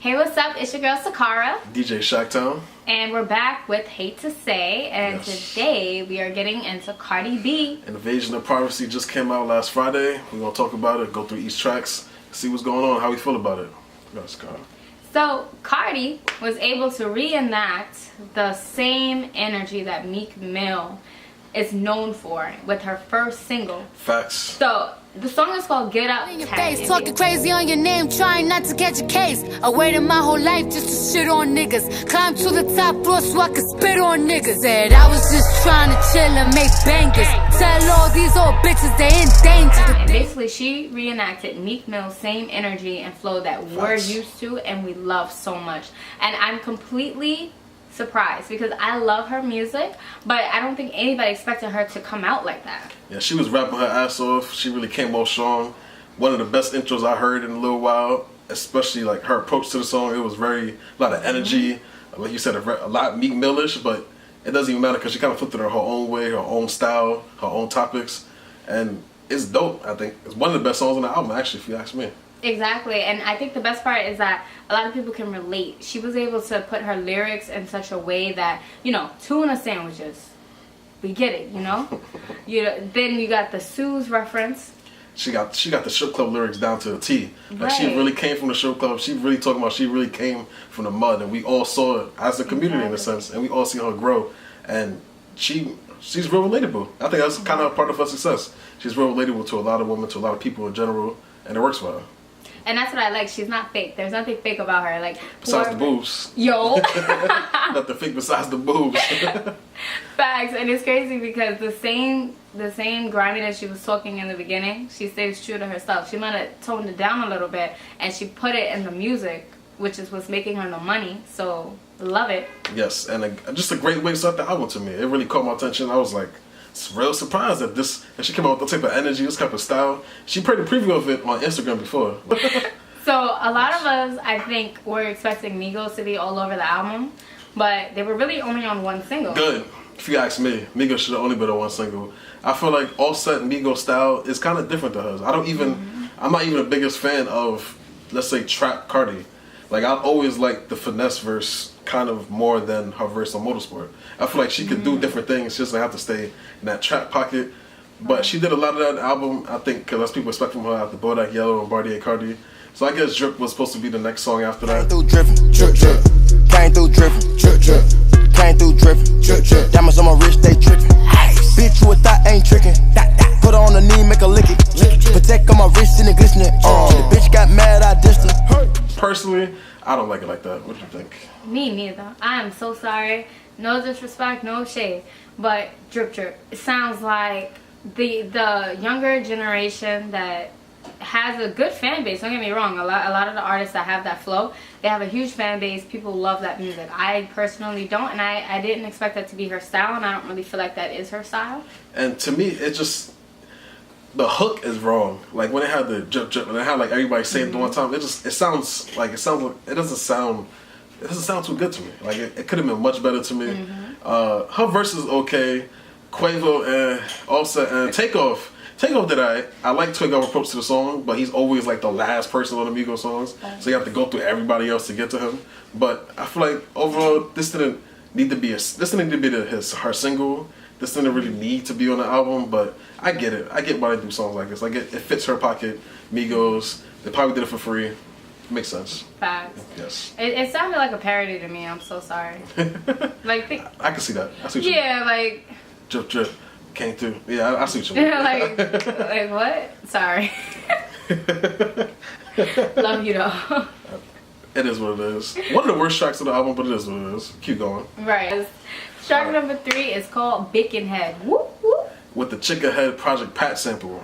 Hey, what's up? It's your girl Sicarah DJ ShaqTown. And we're back with Hate to Say. And today we are getting into Cardi B. Invasion of Privacy just came out last Friday. We're going to talk about it, go through each tracks, see what's going on, how we feel about it. Yes, Sicarah. So Cardi was able to reenact the same energy that Meek Mill is known for with her first single. Facts. So the song is called Get Up. In your face, talking crazy on your name, trying not to catch a case. I waited my whole life just to shit on niggas. Climbed to the top floor so I could spit on niggas. Said I was just trying to chill and make bangers. Tell all these old bitches they in danger. And basically she reenacted Meek Mill's same energy and flow that we're used to and we love so much. And I'm completely surprised because I love her music, but I don't think anybody expected her to come out like that. Yeah, she was rapping her ass off. She really came off strong. One of the best intros I heard in a little while, especially like her approach to the song. It was a lot of energy. Like you said, a lot Meek Mill-ish, but it doesn't even matter because she kind of flipped it her own way, her own style, her own topics, and it's dope. I think it's one of the best songs on the album, actually, if you ask me. Exactly, and I think the best part is that a lot of people can relate. She was able to put her lyrics in such a way that, you know, tuna sandwiches, we get it, you know? Then you got the Sue's reference. She got the strip club lyrics down to a T. Like Right. She really came from the strip club. She really talking about she really came from the mud, and we all saw it as a community in a sense, and we all see her grow. And she's real relatable. I think that's kind of part of her success. She's real relatable to a lot of women, to a lot of people in general, and it works for her. And that's what I like. She's not fake. There's nothing fake about her. Like besides the boobs. Yo. Nothing fake besides the boobs. Facts. And it's crazy because the same griminess she was talking in the beginning, she stays true to herself. She might have toned it down a little bit, and she put it in the music, which is what's making her the money. So love it. Yes, and just a great way to start the album to me. It really caught my attention. I was like, real surprised that she came out with that type of energy, this type of style. She played a preview of it on Instagram before. So a lot of us, I think, were expecting Migos to be all over the album, but they were really only on one single. Good. If you ask me, Migos should have only been on one single. I feel like Offset Migos style is kind of different to hers. I'm not even the biggest fan of, let's say, trap Cardi. Like, I always like the finesse verse kind of more than her verse on Motorsport. I feel like she could do different things, she doesn't have to stay in that trap pocket. But she did a lot of that album, I think, because that's people expect from her after Bodak Yellow and Bartier Cardi. So I guess Drip was supposed to be the next song after that. Came through drippin', drip, drip. Came through drippin', drip, drip. Came through drippin', drip, drip. Diamonds on my wrist, they trippin'. Bitch, you a thought ain't trickin'. Put her on the knee, make her lick it. Protect on my wrist and it glistening. The bitch got mad, I dissed her. Personally, I don't like it like that. What do you think? Me neither. I am so sorry. No disrespect, no shade. But Drip Drip, it sounds like the younger generation that has a good fan base. Don't get me wrong. A lot of the artists that have that flow, they have a huge fan base. People love that music. I personally don't, and I didn't expect that to be her style, and I don't really feel like that is her style. And to me, it just, the hook is wrong. Like when they had the drip drip and they had like everybody say it at one time, it doesn't sound too good to me. Like it could have been much better to me. Her verse is okay. Quavo and Offset and Takeoff did I like Takeoff approach to the song, but he's always like the last person on the Migos songs, so you have to go through everybody else to get to him. But I feel like overall this didn't need to be her single. This didn't really need to be on the album, but I get it. I get why they do songs like this. Like it fits her pocket. Migos, they probably did it for free. It makes sense. Facts. Yes. It sounded like a parody to me. I'm so sorry. Like I can see that. I see what you mean. yeah, like Drip drip came through. Yeah, I see what you mean. like what? Sorry. Love you though. It is what it is. One of the worst tracks of the album, but it is what it is. Keep going. Right. Track number 3 is called Bacon Head. Whoop, whoop. With the Chicken Head Project Pat sample.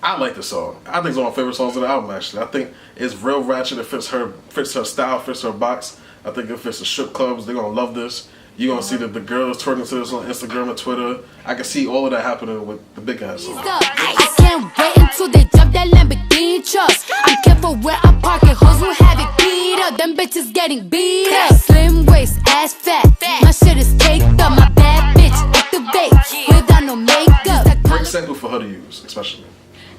I like the song. I think it's one of my favorite songs of the album, actually. I think it's real ratchet. It fits her style, fits her box. I think it fits the strip clubs. They're going to love this. You're going to see the girls twerking to this on Instagram and Twitter. I can see all of that happening with the Bacon Head song. I can't wait until they jump that Lamborghini truck. I'm careful where I park it. Hoes will have it beat up. Them bitches getting beat up. Slim waist, ass fat. My shit is caked up. My bad bitch activate without no makeup. Great sample for her to use, especially.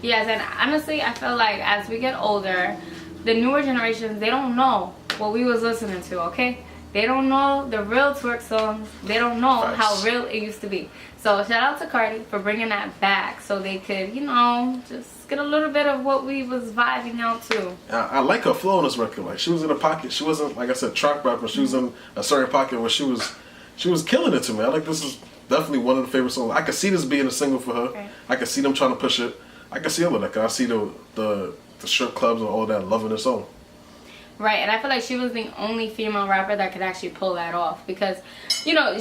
Yes, and honestly, I feel like as we get older, the newer generations, they don't know what we was listening to, okay? They don't know the real twerk songs. They don't know how real it used to be. So shout out to Cardi for bringing that back so they could, you know, just get a little bit of what we was vibing out to. I like her flow on this record. Like, she was in a pocket. She wasn't, like I said, trap rapper. She was in a certain pocket where she was killing it to me. I like, this is definitely one of the favorite songs. I could see this being a single for her. Right. I could see them trying to push it. I could see all of that. I see the strip clubs and all that loving this song. Right, and I feel like she was the only female rapper that could actually pull that off because, you know,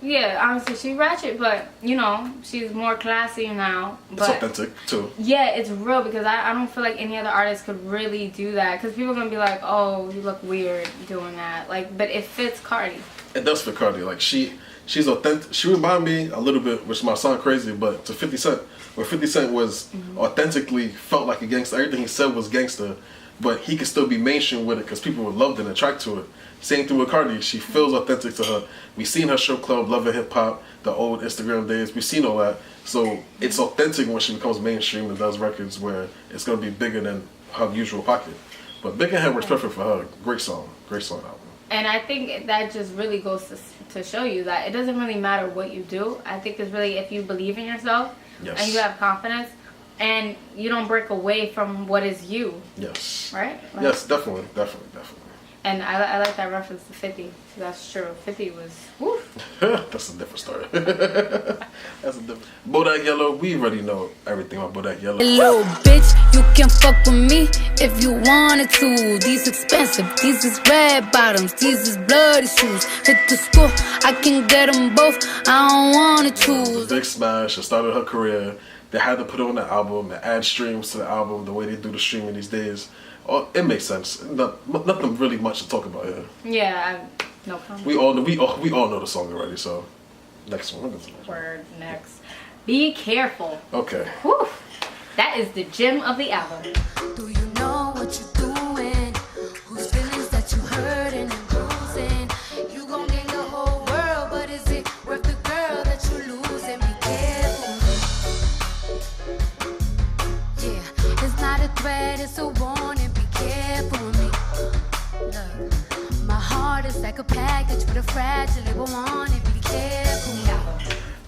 yeah, honestly, she's ratchet, but, you know, she's more classy now. But it's authentic, too. Yeah, it's real because I don't feel like any other artist could really do that because people are going to be like, oh, you look weird doing that. Like, but it fits Cardi. It does fit Cardi. Like, she's authentic. She reminded me a little bit, which might sound crazy, but to 50 Cent, where 50 Cent was authentically felt like a gangster. Everything he said was gangster. But he could still be mainstream with it because people would love it and attract to it. Same thing with Cardi. She feels authentic to her. We've seen her strip club, Love and Hip Hop, the old Instagram days. We've seen all that. So it's authentic when she becomes mainstream and does records where it's going to be bigger than her usual pocket. But Big and Head was perfect for her. Great song. Great song album. And I think that just really goes to show you that it doesn't really matter what you do. I think it's really if you believe in yourself and you have confidence. And you don't break away from what is you. Yes. Right? Like, yes, definitely. And I like that reference to 50. That's true. 50 was, woo. That's a different story. That's a different. Bodak Yellow, we already know everything about Bodak Yellow. Little bitch, you can fuck with me if you wanted to. These expensive, these is red bottoms, these is bloody shoes. Hit the school, I can get them both. I don't wanna choose. Big smash. It started her career. They had to put it on the album and add streams to the album the way they do the streaming these days. Oh, it makes sense. Nothing really much to talk about here. Yeah, no comment. We all know the song already. So next one. Word next. Be careful. Okay. Whew. That is the gem of the album. Do you know what you're doing? Whose feelings that you hurting and bruising? You gon' gain the whole world, but is it worth the girl that you losing? Be careful. Yeah, it's not a threat, it's a warning. Be careful with me. Look, my heart is like a package with a fragile label on it. Be careful.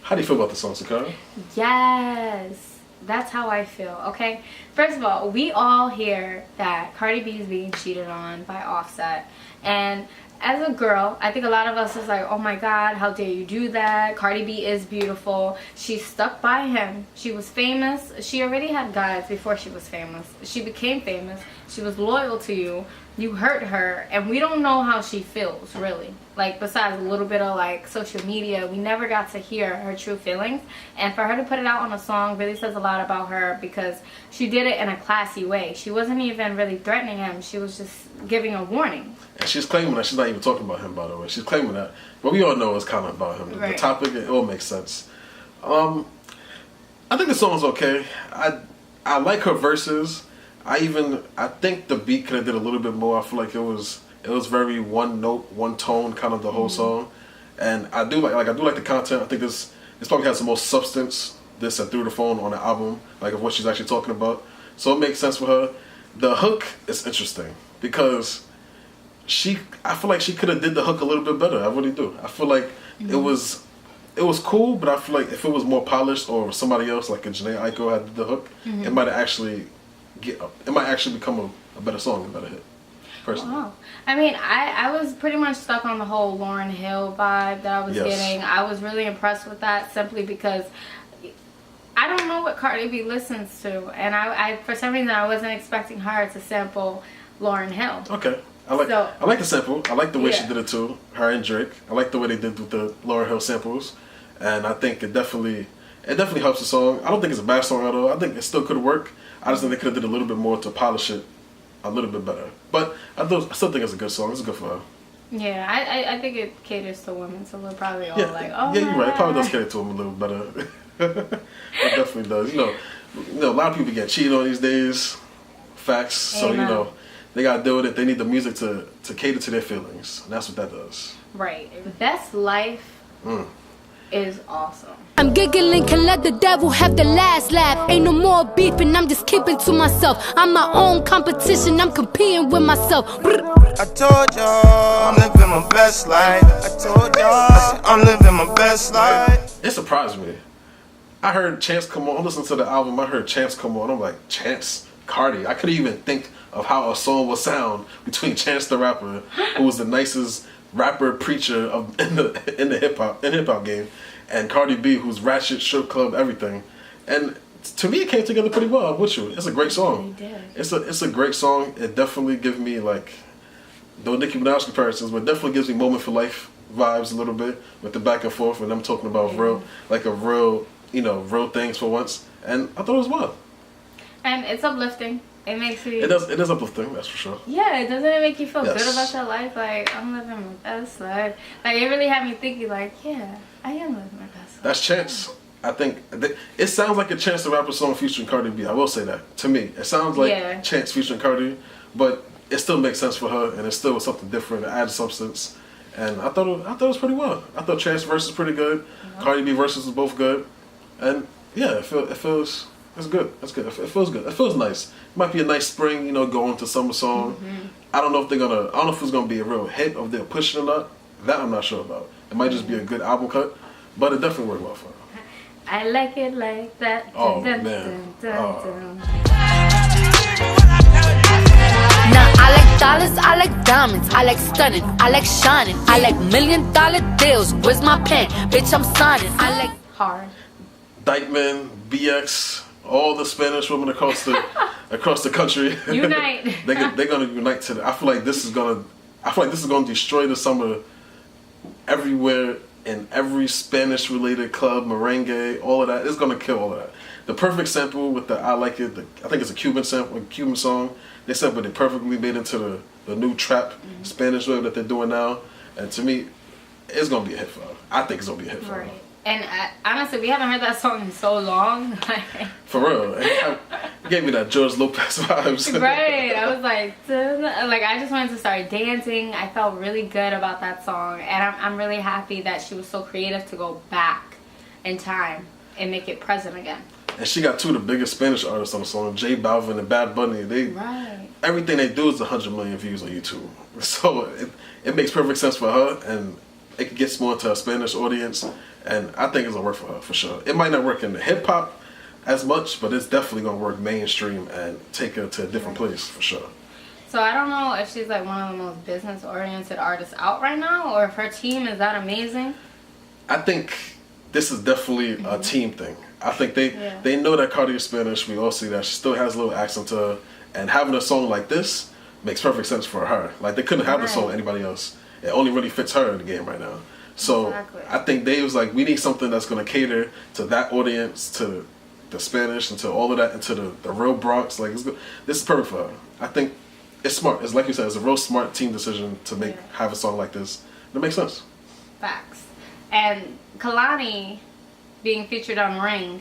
How do you feel about the song, Sicarah? Yes, that's how I feel. Okay, first of all, we all hear that Cardi B is being cheated on by Offset, and as a girl, I think a lot of us is like, oh my god, how dare you do that? Cardi B is beautiful. She stuck by him. She was famous. She already had guys before she was famous. She became famous. She was loyal to you. You hurt her, and we don't know how she feels, really. Like, besides a little bit of, like, social media, we never got to hear her true feelings. And for her to put it out on a song really says a lot about her because she did it in a classy way. She wasn't even really threatening him. She was just giving a warning. And she's claiming that. She's not even talking about him, by the way. She's claiming that. But we all know it's kind of about him. Right. The topic, it all makes sense. I think the song's okay. I like her verses. I think the beat could have did a little bit more. I feel like it was very one note, one tone, kind of the whole song. And I do like the content. I think this probably has the most substance, this and Through the Phone on the album, like of what she's actually talking about. So it makes sense for her. The hook is interesting because I feel like she could have did the hook a little bit better. I really do. I feel like it was cool, but I feel like if it was more polished or somebody else like a Jhené Aiko had did the hook, it might actually become a better song, a better hit. Personally. Wow. I mean, I was pretty much stuck on the whole Lauryn Hill vibe that I was getting. I was really impressed with that simply because I don't know what Cardi B listens to, and I for some reason I wasn't expecting her to sample Lauryn Hill. Okay. I like the sample. I like the way she did it too. Her and Drake. I like the way they did with the Lauryn Hill samples, and I think it definitely helps the song. I don't think it's a bad song at all. I think it still could work. I just think they could have did a little bit more to polish it a little bit better. But I still think it's a good song. It's good for her. Yeah, I think it caters to women, so we're probably all like, oh yeah, you're right. It probably does cater to them a little better. It definitely does. You know, a lot of people get cheated on these days. Facts. So they gotta deal with it. They need the music to cater to their feelings, and that's what that does. Right. Best life. is awesome. I'm giggling, can let the devil have the last laugh. Ain't no more beefing, I'm just keeping to myself. I'm my own competition, I'm competing with myself. I told y'all I'm living my best life. I told y'all I'm living my best life. It surprised me. I heard Chance come on. I'm listening to the album. I heard Chance come on. I'm like, Chance, Cardi. I couldn't even think of how a song would sound between Chance the rapper, who was the nicest rapper preacher in the hip hop game, and Cardi B, who's ratchet, strip club, everything. And to me, it came together pretty well. I'm with you. It's a great song. It did. It's a great song. It definitely gives me like, no Nicki Minaj comparisons, but definitely gives me Moment for Life vibes a little bit with the back and forth, and I'm talking about real things for once. And I thought it was well. And it's uplifting. It makes you... It is uplifting, that's for sure. Yeah, doesn't it make you feel Yes. good about your life? Like, I'm living my best life. Like, it really had me thinking, like, yeah, I am living my best life. That's Chance. I think it sounds like a Chance the Rapper song featuring Cardi B. I will say that. To me, it sounds like Chance featuring Cardi, but it still makes sense for her, and it still was something different. It added substance, and I thought it was pretty well. I thought Chance verse was pretty good. Cardi B verses was both good, and yeah, it feels. It's good. It's good. It feels good. It feels nice. It might be a nice spring, going to summer song. Mm-hmm. I don't know if it's gonna be a real hit, or if they're pushing it or not. That I'm not sure about. It might just be a good album cut, but it definitely worked well for her. I like it like that. Oh, Dun, man. dun, dun, dun. Now I like dollars, I like diamonds, I like stunning, I like shining, I like $1 million deals. Where's my pen? Bitch, I'm signing. I like Hard. Dykeman, BX, all the Spanish women across the country. Unite. They're gonna unite today. I feel like this is gonna destroy the summer everywhere, in every Spanish related club, merengue, all of that. It's gonna kill all of that. The perfect sample with the I like it. I think it's a Cuban sample, a Cuban song. They sampled it perfectly, made into the new trap Spanish wave that they're doing now. And to me, it's gonna be a hit for her. I think it's gonna be a hit for her. Right. And honestly, we haven't heard that song in so long. For real, it gave me that George Lopez vibes. Right. I was like, I just wanted to start dancing. I felt really good about that song, and I'm really happy that she was so creative to go back in time and make it present again. And she got two of the biggest Spanish artists on the song, J Balvin and Bad Bunny. Everything they do is 100 million views on YouTube. So it makes perfect sense for her, and it gets more into a Spanish audience. And I think it's gonna work for her for sure. It might not work in the hip hop as much, but it's definitely gonna work mainstream and take her to a different place for sure. So I don't know if she's like one of the most business oriented artists out right now, or if her team is that amazing. I think this is definitely a team thing. I think they know that Cardi is Spanish. We all see that. She still has a little accent to her. And having a song like this makes perfect sense for her. Like, they couldn't have the song anybody else. It only really fits her in the game right now. So I think they was like, we need something that's going to cater to that audience, to the Spanish, and to all of that, and to the real Bronx. Like, this is perfect for her. I think it's smart. It's like you said, it's a real smart team decision to have a song like this. And it makes sense. Facts. And Kalani being featured on Ring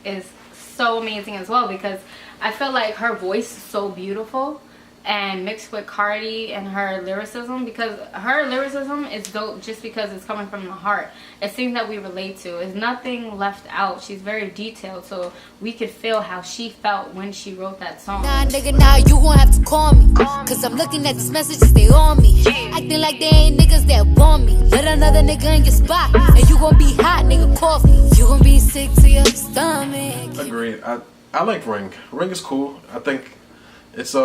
is so amazing as well, because I feel like her voice is so beautiful, and mixed with Cardi and her lyricism, because her lyricism is dope just because it's coming from the heart. It's things that we relate to. It's nothing left out. She's very detailed, so we could feel how she felt when she wrote that song. Nah, nigga, now you gon' have to call me, cause I'm looking at these messages, they on me. Acting like they ain't niggas that want me. Let another nigga in your spot, and you gon' be hot, nigga, coffee. You gon' be sick to your stomach. Agreed. I like Ring. Ring is cool. I think it's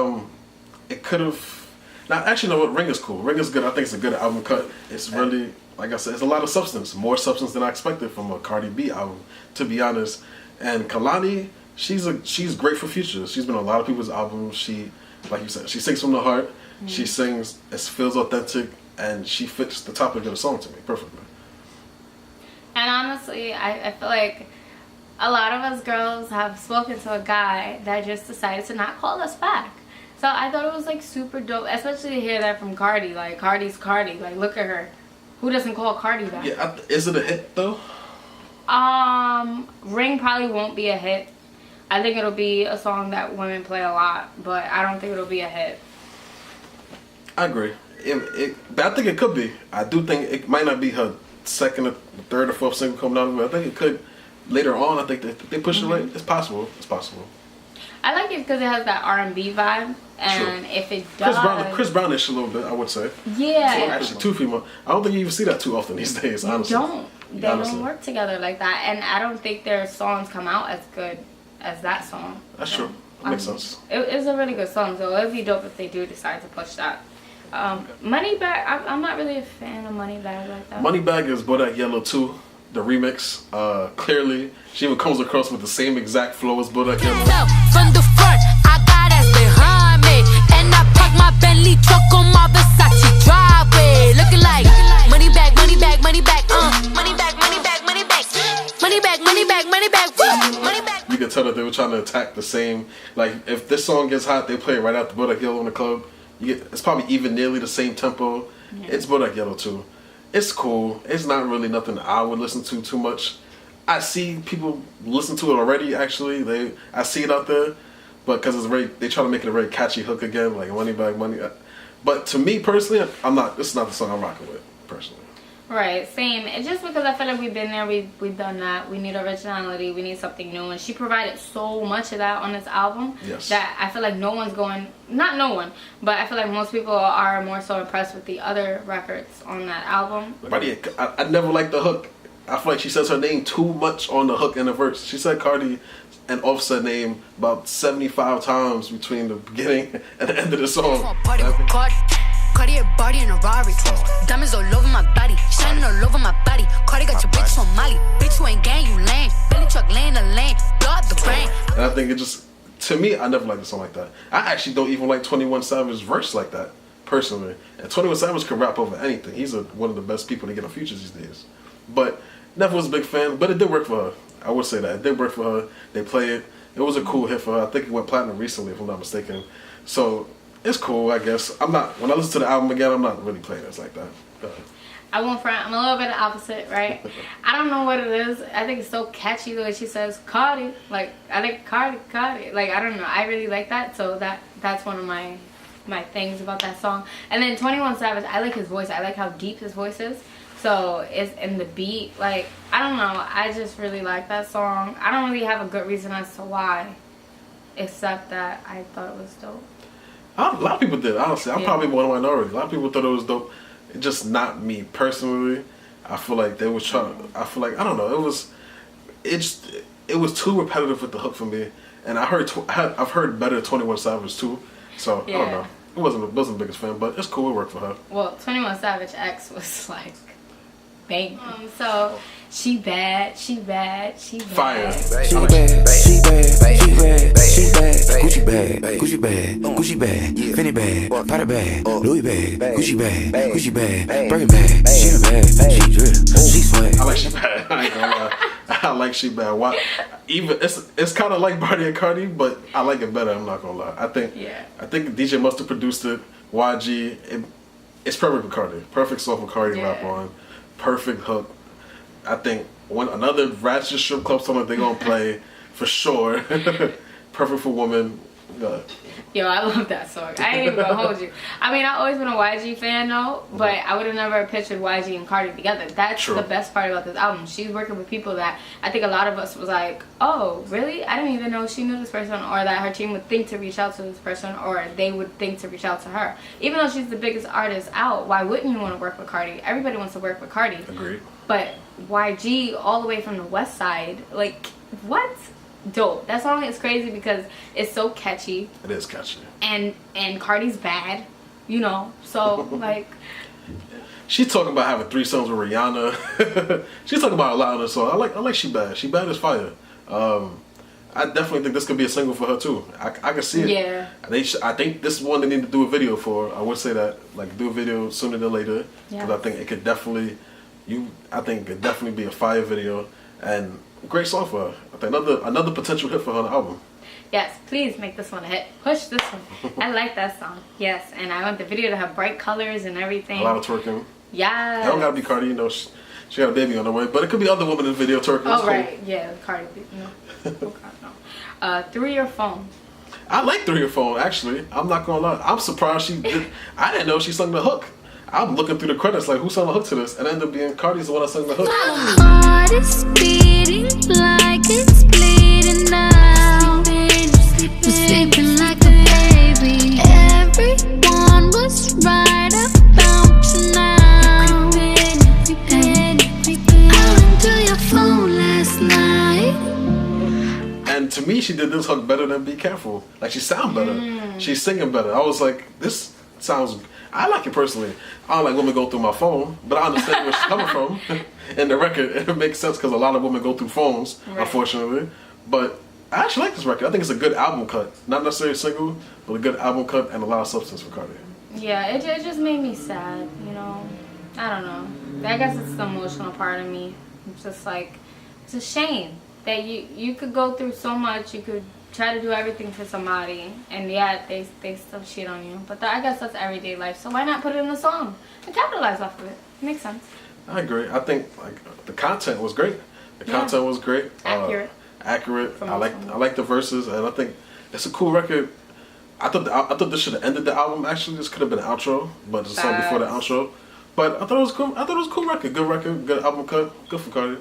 it could have. Now, actually, no. What Ring is cool. Ring is good. I think it's a good album cut. It's really, like I said, it's a lot of substance. More substance than I expected from a Cardi B album, to be honest. And Kalani, she's great for features. She's been on a lot of people's albums. She, like you said, she sings from the heart. She sings. It feels authentic, and she fits the topic of the song to me perfectly. And honestly, I feel like a lot of us girls have spoken to a guy that just decided to not call us back. So I thought it was like super dope, especially to hear that from Cardi. Like, Cardi's Cardi. Like, look at her. Who doesn't call Cardi back? Yeah, is it a hit though? Ring probably won't be a hit. I think it'll be a song that women play a lot, but I don't think it'll be a hit. I agree. But I think it could be. I do think it might not be her second or third or fourth single coming out of it. I think it could later on. I think they push it right. It's possible. It's possible. I like it because it has that R&B vibe, and if it does, Chris Brownish a little bit, I would say. Yeah. So actually, two female. I don't think you even see that too often these days. Honestly, They don't work together like that, and I don't think their songs come out as good as that song. That's true. That makes sense. It's a really good song, so it'd be dope if they do decide to push that. Moneybag, I'm not really a fan of Moneybag like that. Moneybag is Bodak Yellow 2, the remix. Clearly, she even comes across with the same exact flow as Bodak Yellow. From the front, I got ass behind me, and I park my Bentley truck on my Versace driveway, looking like Moneybag, Moneybag, Moneybag, Moneybag, Moneybag, Moneybag, Moneybag, Moneybag, Moneybag, Moneybag. You can tell that they were trying to attack the same. Like, if this song gets hot, they play it right after Bodak Yellow in the club. It's probably even nearly the same tempo. Yeah. It's Bodak Yellow too. It's cool. It's not really nothing I would listen to too much. I see people listen to it already. Actually, I see it out there, but because they try to make it a very catchy hook again, like Moneybag Money. But to me personally, I'm not. This is not the song I'm rocking with personally. Right, same. It's just because I feel like we've been there, we've done that. We need originality, we need something new, and she provided so much of that on this album that I feel like not no one, but I feel like most people are more so impressed with the other records on that album. But yeah, I never liked the hook. I feel like she says her name too much on the hook and the verse. She said Cardi and Offset name about 75 times between the beginning and the end of the song. Cardi a body in a Rari. Diamonds all over my body, shining all over my body. Cardi got your bitch on Molly. Bitch, you ain't gang, you lame. Billy truck laying the lane, blow up the brain. And I think it just, to me, I never liked a song like that. I actually don't even like 21 Savage's verse like that, personally. And 21 Savage can rap over anything. He's one of the best people to get on features these days. But never was a big fan, but it did work for her. I would say that. It did work for her. They play it. It was a cool hit for her. I think it went platinum recently, if I'm not mistaken. So it's cool, I guess. When I listen to the album again, I'm not really playing it like that. I won't front. I'm a little bit the opposite, right? I don't know what it is. I think it's so catchy the way she says Cardi. Like, I think Cardi. Like, I don't know. I really like that. So that's one of my things about that song. And then 21 Savage, I like his voice. I like how deep his voice is. So it's in the beat. Like, I don't know. I just really like that song. I don't really have a good reason as to why, except that I thought it was dope. A lot of people did, honestly. I'm probably one minority. A lot of people thought it was dope. It's just not me personally. I feel like they was trying. I feel like, I don't know. It was too repetitive with the hook for me. And I've heard better 21 Savage too. So I don't know. I wasn't the biggest fan, but it's cool. It worked for her. Well, 21 Savage X was like bang. So she bad. Fire. She bad. Gucci bag, Gucci bag, Gucci bag, Fendi bag, Prada bag, Louis bag, Gucci bag, Birkin bag. She the bag, she drip, she swag. I like she bad. I ain't gonna lie. I like she bad. Why? Even it's kind of like Barty and Cardi, but I like it better. I'm not gonna lie. I think DJ must have produced it. YG. It's perfect for Cardi. Perfect song for Cardi to rap on. Perfect hook. I think another Ratchet Strip Club song that they're gonna play for sure. Perfect for Woman. Yo, I love that song. I ain't even gonna hold you. I mean, I've always been a YG fan though, but I would have never pictured YG and Cardi together. That's the best part about this album. She's working with people that I think a lot of us was like, oh, really? I didn't even know she knew this person, or that her team would think to reach out to this person, or they would think to reach out to her. Even though she's the biggest artist out, why wouldn't you want to work with Cardi? Everybody wants to work with Cardi. Agreed. But YG all the way from the West Side, like, what? Dope. That song is crazy because it's so catchy. It is catchy. And Cardi's bad, you know. So like, she's talking about having 3 songs with Rihanna. She's talking about a lot on the song. I like She Bad. She Bad is fire. I definitely think this could be a single for her too. I can see it. Yeah. I think this is one they need to do a video for. I would say that, like, do a video sooner than later, because I think it could definitely be a fire video and great song for her. I think another potential hit for her on the album. Yes, please make this one a hit. Push this one. I like that song. Yes, and I want the video to have bright colors and everything. A lot of twerking. Yeah. It don't gotta be Cardi, you know. She got a baby on the way, but it could be other women in the video twerking. Oh, right. Cool. Yeah, Cardi B. No. Oh, God, no. Through Your Phone. I like Through Your Phone, actually. I'm not gonna lie. I'm surprised she did. I didn't know she sung the hook. I'm looking through the credits like, who sang the hook to this? And it ended up being Cardi's the one that sang the hook. Heart is beating like it's bleeding now. I'm sleeping like a baby. Everyone was right about you now. I went through your phone last night. And to me, she did this hook better than Be Careful. Like, she sound better. She's singing better. I was like, this sounds... I like it personally. I don't like women go through my phone, but I understand where she's coming from. In the record, it makes sense because a lot of women go through phones, unfortunately. But I actually like this record. I think it's a good album cut. Not necessarily a single, but a good album cut and a lot of substance for Cardi. Yeah, it just made me sad, you know. I don't know. I guess it's the emotional part of me. It's just like, it's a shame that you could go through so much. You could try to do everything for somebody, and yet they still cheat on you. But I guess that's everyday life. So why not put it in a song and capitalize off of it? It makes sense. I agree. I think like the content was great. The content was great. Accurate. Accurate. I like the verses, and I think it's a cool record. I thought this should have ended the album. Actually, this could have been an outro, but it's a song before the outro. But I thought it was cool. I thought it was a cool record. Good record. Good album cut. Good for Cardi.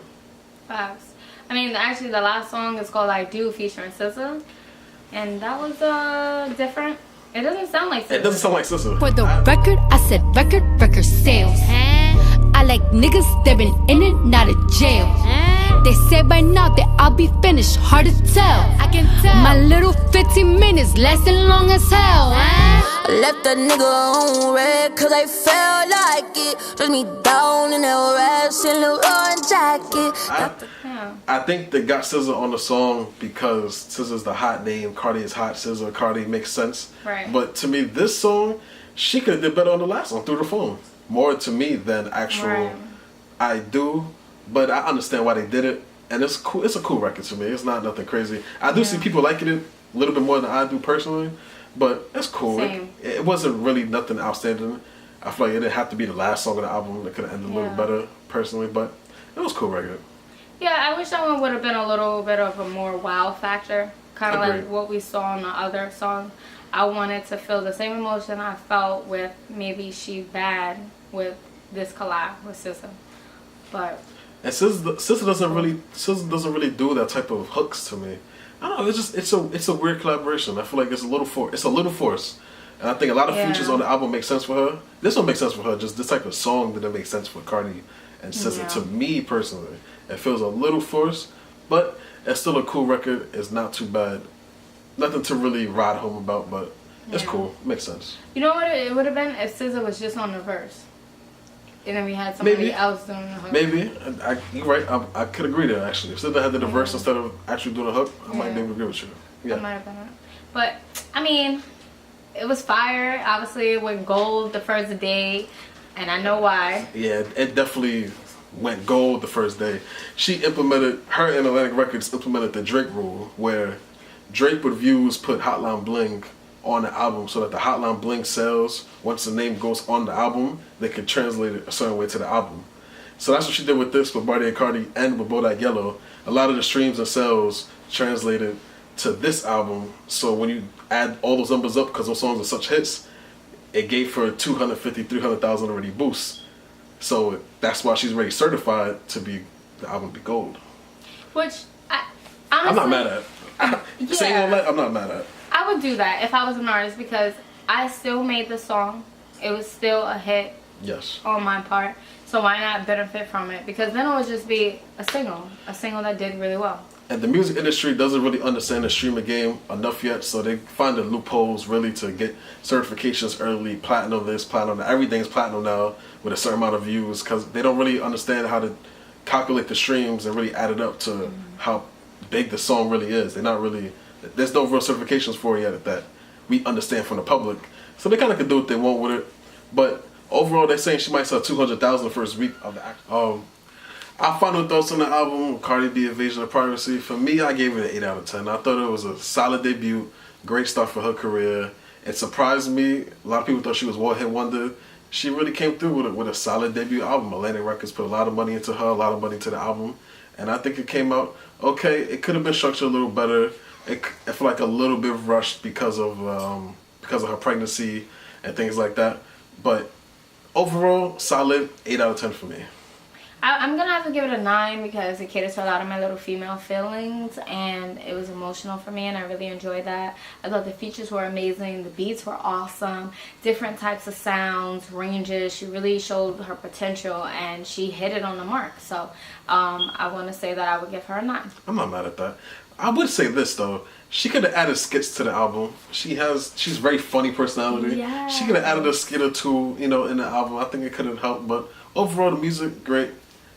Facts. I mean, actually, the last song is called "I Do" featuring SZA, and that was different. It doesn't sound like SZA. It doesn't sound like SZA. For the record, I said record sales. I like niggas that been in and out of jail. They say by now that I'll be finished, hard to tell. I can tell. My little 15 minutes lasting long as hell. I left that nigga on red cause I felt like it. Dress me down in that red Saint Laurent jacket. I think they got SZA on the song because SZA's the hot name. Cardi is hot. SZA, Cardi makes sense. Right. But to me, this song, she could have did better on the last song, Through the Phone. More to me than actual I Do. But I understand why they did it. And it's cool. It's a cool record to me. It's not nothing crazy. I do see people liking it a little bit more than I do personally. But it's cool. It wasn't really nothing outstanding. I feel like it didn't have to be the last song of the album. It could have ended a little better personally. But it was a cool record. Yeah, I wish that one would have been a little bit of a more wow factor. Kind of like what we saw on the other song. I wanted to feel the same emotion I felt with Maybe She Bad with this collab with SZA. But... And SZA doesn't really do that type of hooks to me. I don't know. It's a weird collaboration. I feel like it's a little forced. And I think a lot of features on the album make sense for her. This one makes sense for her. Just this type of song didn't make sense for Cardi and SZA. To me personally, it feels a little forced, but it's still a cool record. It's not too bad. Nothing to really ride home about, but it's cool. Makes sense. You know what it would have been if SZA was just on the verse, and then we had somebody else doing the hook. Maybe. You're right. I could agree there actually. If SZA had the verse instead of actually doing a hook, I might be able to agree with you. Yeah. I might have been it. But I mean, it was fire. Obviously, it went gold the first day, and I know why. Yeah, it definitely went gold the first day. Her and Atlantic Records implemented the Drake rule, where Drake reviews put Hotline Bling on the album so that the Hotline Bling sells. Once the name goes on the album, they can translate it a certain way to the album. So that's what she did with this, with Barty and Cardi, and with Bodak Yellow. A lot of the streams and sales translated to this album. So when you add all those numbers up, because those songs are such hits, it gave her 250, 300,000 already boosts. So that's why she's already certified to be the album be gold. Which honestly, I'm not mad at. Saying all that, I'm not mad at. I would do that if I was an artist because I still made the song. It was still a hit. Yes. On my part. So why not benefit from it? Because then it would just be a single that did really well. And the music industry doesn't really understand the streaming game enough yet, so they find the loopholes really to get certifications early, platinum this, platinum that. Everything's platinum now with a certain amount of views because they don't really understand how to calculate the streams and really add it up to how big the song really is. There's no real certifications for it yet that we understand from the public. So they kind of can do what they want with it. But overall, they're saying she might sell 200,000 the first week of the act. Our final thoughts on the album, Cardi B, Invasion of Privacy. For me, I gave it an 8 out of 10. I thought it was a solid debut, great start for her career. It surprised me. A lot of people thought she was one-hit wonder. She really came through with a solid debut album. Atlantic Records put a lot of money into her, a lot of money into the album. And I think it came out okay. It could have been structured a little better. I feel like a little bit rushed because of her pregnancy and things like that. But overall, solid 8 out of 10 for me. I'm gonna have to give it a 9 because it caters to a lot of my little female feelings, and it was emotional for me, and I really enjoyed that. I thought the features were amazing, the beats were awesome, different types of sounds, ranges. She really showed her potential, and she hit it on the mark. So I want to say that I would give her a 9. I'm not mad at that. I would say this though, she could have added skits to the album. She's very funny personality. Yeah. She could have added a skit or two, you know, in the album. I think it could have helped, but overall the music, great.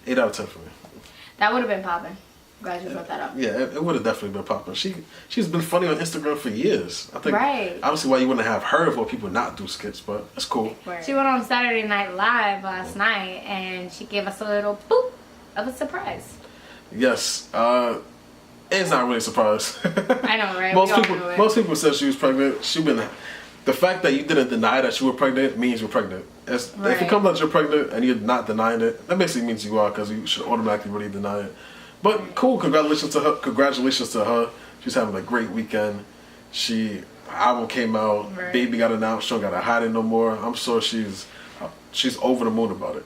8 out of 10 for me. That would have been popping. Glad you brought that up. Yeah, it would have definitely been popping. She's been funny on Instagram for years. I think right. Obviously why you wouldn't have her for people not do skits, but it's cool. Word. She went on Saturday Night Live last night, and she gave us a little boop of a surprise. Yes. It's not really a surprise. I know, right? Most people said she was pregnant. The fact that you didn't deny that you were pregnant means you're pregnant. If it comes out you're pregnant and you're not denying it, that basically means you are, because you should automatically really deny it. But cool, congratulations to her. She's having a great weekend. Her album came out, right. Baby got announced, she don't gotta hide it no more. I'm sure she's over the moon about it.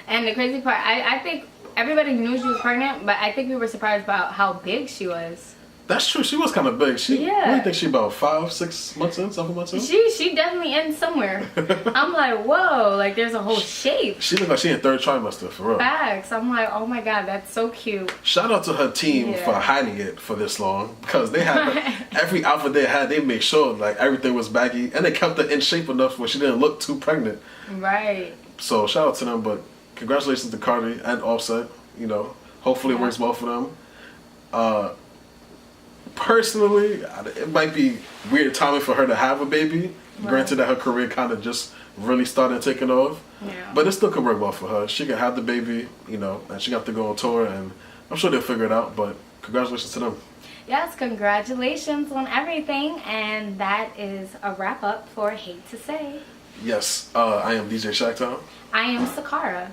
And the crazy part, I think everybody knew she was pregnant, but I think we were surprised about how big she was. That's true. She was kind of big. What do you think she about 5-6 months in, 7 months in? She definitely in somewhere. I'm like, whoa, like there's a whole shape. She looked like she in 3rd trimester, for real. Facts. I'm like, oh my god, that's so cute. Shout out to her team for hiding it for this long, because they had every outfit they had. They made sure like everything was baggy, and they kept it in shape enough where she didn't look too pregnant. Right. So shout out to them, but congratulations to Cardi and Offset. You know, hopefully it works well for them. Personally, it might be weird timing for her to have a baby. Right. Granted that her career kind of just really started taking off. Yeah. But it still could work well for her. She can have the baby, you know, and she got to go on tour, and I'm sure they'll figure it out, but congratulations to them. Yes, congratulations on everything, and that is a wrap up for Hate to Say. Yes, I am DJ ShaqTown. I am Sicarah.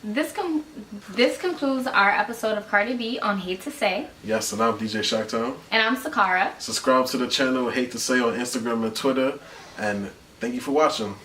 This concludes our episode of Cardi B on Hate to Say. Yes, and I'm DJ ShaqTown. And I'm Sicarah. Subscribe to the channel Hate to Say on Instagram and Twitter. And thank you for watching.